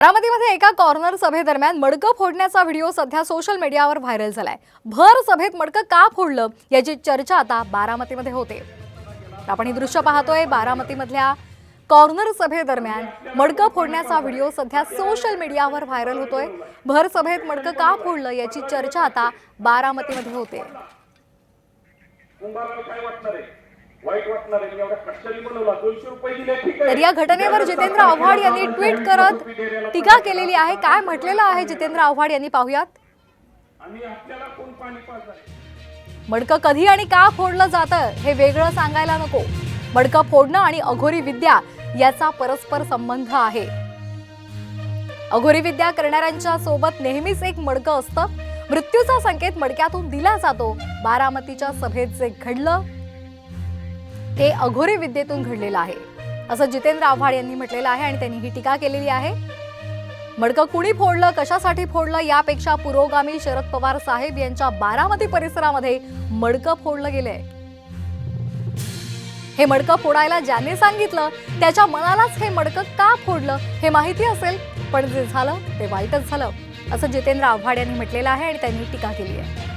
बारामतीमध्ये एका कॉर्नर सभेदरम्यान मडकं फोडण्याचा व्हिडिओ सध्या सोशल मीडियावर व्हायरल झालाय। भर सभेत मडकं का फोडलं याची चर्चा आता बारामतीमध्ये होते। आपण ही दृश्य पाहतोय। बारामतीमधल्या कॉर्नर सभेदरम्यान मडकं फोडण्याचा व्हिडिओ सध्या सोशल मीडियावर व्हायरल होतोय। भर सभेत मडकं का फोडलं याची चर्चा आता बारामतीमध्ये होते। तर या घटनेवर जितेंद्र आव्हाड यांनी ट्विट करत टीका केलेली आहे। काय म्हटलेलं आहे जितेंद्र आव्हाड यांनी पाहूयात। मडकं कधी आणि का फोडलं जातं हे वेगळं सांगायला नको। मडकं फोडणं आणि अघोरी विद्या याचा परस्पर संबंध आहे। अघोरी विद्या करणाऱ्यांच्या सोबत नेहमीच एक मडकं असतं। मृत्यूचा संकेत मडक्यातून दिला जातो। बारामतीच्या सभेत जे घडलं ते अघोरी विद्येतून घडलेलं आहे असं जितेंद्र आव्हाड यांनी म्हटलेलं आहे आणि त्यांनी ही टीका केलेली आहे। मडकं कुणी फोडलं, कशासाठी फोडलं यापेक्षा पुरोगामी शरद पवार साहेब यांच्या बारामती परिसरामध्ये मडकं फोडलं गेलंय। हे मडकं फोडायला ज्याने सांगितलं त्याच्या मनालाच हे मडकं का फोडलं हे माहिती असेल, पण जे झालं ते वाईटच झालं असं जितेंद्र आव्हाड यांनी म्हटलेलं आहे आणि त्यांनी टीका केली आहे।